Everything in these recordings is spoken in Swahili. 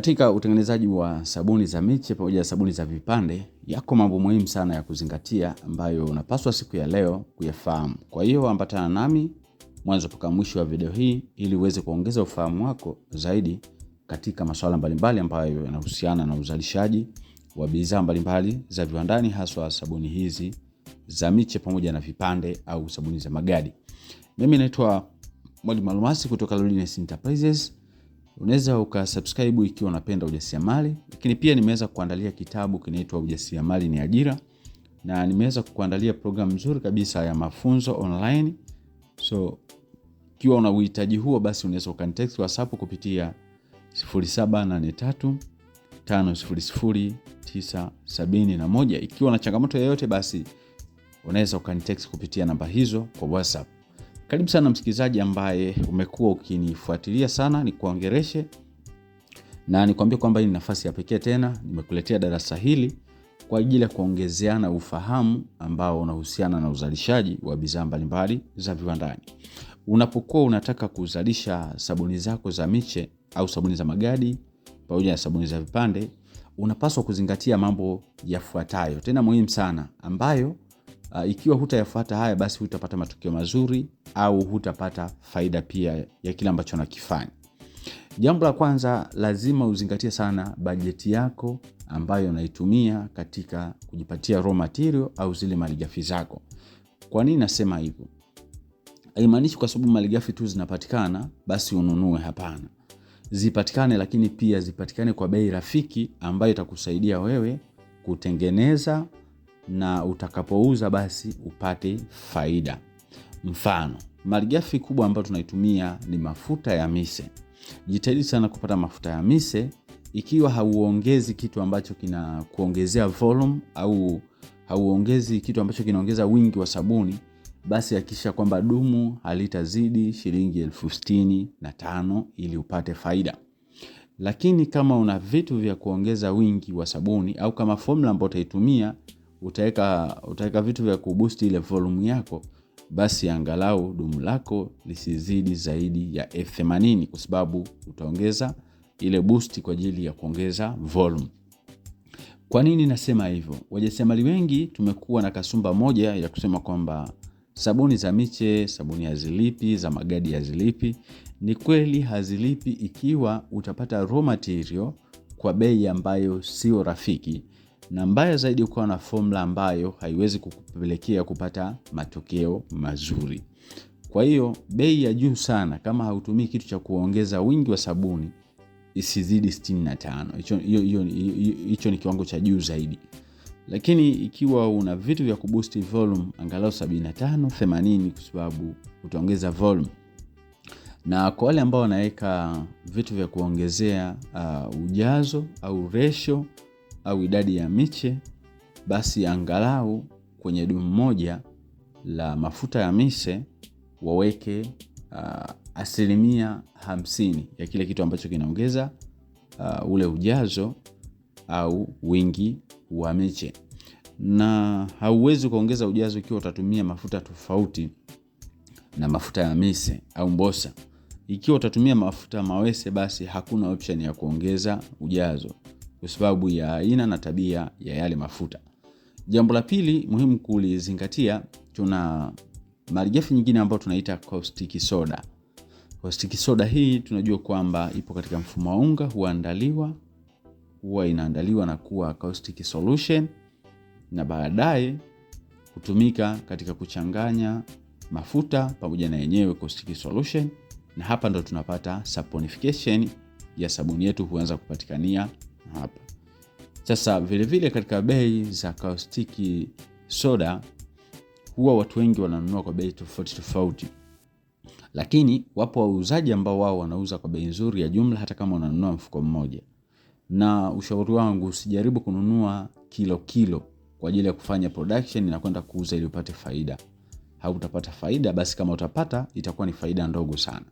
Katika utengenezaji wa sabuni za miche pamoja na sabuni za vipande, yako mambo muhimu sana ya kuzingatia ambayo unapaswa siku ya leo kuyafahamu. Kwa hiyo ambatana nami mwanzo mpaka mwisho wa video hii ili uweze kuongeza ufahamu wako zaidi katika masuala mbalimbali ambayo yanahusiana na uzalishaji wa bidhaa mbalimbali za viwandani, haswa sabuni hizi za miche pamoja na vipande au sabuni za magadi. Mimi naitwa Mwalimu Almasi kutoka Lodness Enterprises. Unaweza ukasubscribe ikiwa unapenda ujasiriamali, lakini pia nimeweza kuandalia kitabu kinaitwa Ujasiriamali ni Ajira, na nimeweza kuandalia program nzuri kabisa ya mafunzo online. So ikiwa una uhitaji huo, basi unaweza ukanitext WhatsApp kupitia 0783 500 971. Ikiwa na changamoto yoyote, basi unaweza ukanitext kupitia namba hizo kwa WhatsApp. Karibu sana msikilizaji ambaye umekuwa ukinifuatilia sana, nikuongereshe na nikwambie kwamba hii ni nafasi ya pekee tena nimekuletea darasa hili kwa ajili ya kuongezeana ufahamu ambao unahusiana na uzalishaji wa bidhaa mbalimbali za viwandani. Unapokuwa unataka kuzalisha sabuni zako za miche au sabuni za magadi pamoja na sabuni za vipande, unapaswa kuzingatia mambo yafuatayo tena muhimu sana, ambayo ikiwa hutayafuata haya, basi hutapata matokeo mazuri au hutapata faida pia ya kile ambacho unakifanya. Jambo la kwanza, lazima uzingatie sana bajeti yako ambayo unaitumia katika kujipatia raw material au zile malighafi zako. Kwa nini nasema hivyo? Haimaanishi kwa sababu malighafi tu zinapatikana basi ununue, hapana. Zipatikane, lakini pia zipatikane kwa bei rafiki ambayo itakusaidia wewe kutengeneza na utakapouza basi upate faida. Mfano, malighafi kubwa ambayo tunaitumia ni mafuta ya mise. Jitahidi sana kupata mafuta ya mise. Ikiwa hauongezi kitu ambacho kina kuongezea volume au hauongezi kitu ambacho kinaongeza wingi wa sabuni, basi hakikisha kwamba dumu halitazidi shilingi 65,000 ili upate faida. Lakini kama una vitu vya kuongeza wingi wa sabuni au kama formula ambayo utaitumia utaweka vitu vya kuboost ile volume yako, basi angalau dumu lako lisizidi zaidi ya 80,000, kwa sababu utaongeza ile boost kwa ajili ya kuongeza volume. Kwa nini nasema hivyo? Wajasiriamali wengi tumekuwa na kasumba moja ya kusema kwamba sabuni za miche, sabuni hazilipi, za magadi hazilipi. Ni kweli hazilipi ikiwa utapata raw material kwa bei ambayo sio rafiki, na mbaya zaidi ukiwa na formula ambayo haiwezi kukupelekea kupata matokeo mazuri. Kwa hiyo bei ya juu sana kama hautumii kitu cha kuongeza wingi wa sabuni isizidi 65. Hicho ni kiwango cha juu zaidi. Lakini ikiwa una vitu vya kuboost volume, angalau 75, 80, kwa sababu utaongeza volume. Na kwa wale ambao wanaweka vitu vya kuongezea ujazo au ratio au idadi ya miche, basi angalau kwenye dumu moja la mafuta ya mise waweke 50% ya kile kitu ambacho kinaongeza ule ujazo au wingi wa miche. Na hauwezi kuongeza ujazo ikiwa utatumia mafuta tofauti na mafuta ya mise au mbosa. Ikiwa utatumia mafuta mawese, basi hakuna option ya kuongeza ujazo kwa sababu ya aina na tabia ya yale mafuta. Jambo la pili muhimu kulizingatia, tuna malighafi nyingine ambayo tunaita caustic soda. Caustic soda hii tunajua kwamba ipo katika mfumo wa unga, huwa inaandaliwa na kuwa caustic solution na baadaye kutumika katika kuchanganya mafuta pamoja na yenyewe caustic solution, na hapa ndo tunapata saponification ya sabuni yetu huanza kupatikania hapa. Sasa vile vile katika bei za caustic soda huwa watu wengi wananunua kwa bei tofauti tofauti, lakini wapo wauzaji ambao wao wanauza kwa bei nzuri ya jumla hata kama unanunua mfuko mmoja. Na ushauri wangu, usijaribu kununua kilo kwa ajili ya kufanya production na kwenda kuuza ili upate faida. Hautapata faida, basi kama utapata itakuwa ni faida ndogo sana.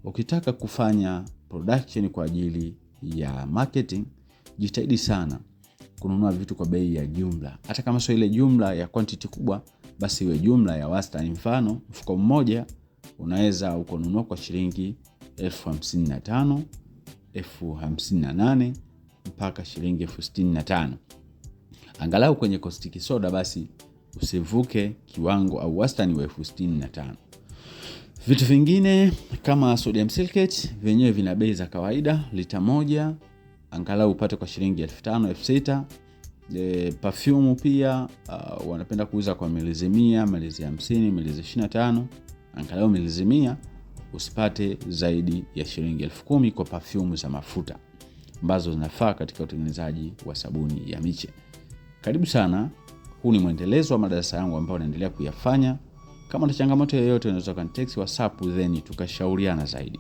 Ukitaka kufanya production kwa ajili ya marketing, jitahidi sana kununua vitu kwa bei ya jumla. Hata kama sio ile jumla ya quantity kubwa, basi iwe jumla ya wastani. Mfano, mfuko mmoja unaweza ukununua kwa shilingi 55,000 58,000 mpaka shilingi 65,000. Angalau kwenye caustic soda basi usivuke kiwango au wastani wa 65,000. Vitu vingine kama sodium silicate vyenyewe vina bei za kawaida. Lita moja angalau upate kwa shilingi 5,000, 6,000. Perfume pia wanapenda kuuza kwa milizi 100, milizi 50, milizi 25. Angalau milizi 100 usipate zaidi ya shilingi 10,000 kwa perfume za mafuta ambazo zinafaa katika utengenezaji wa sabuni ya miche. Karibu sana. Huu ni mwendelezo wa madarasa yangu ambao naendelea kuyafanya. Kama una changamoto yoyote unaweza kunitext WhatsApp then tukashauriana zaidi.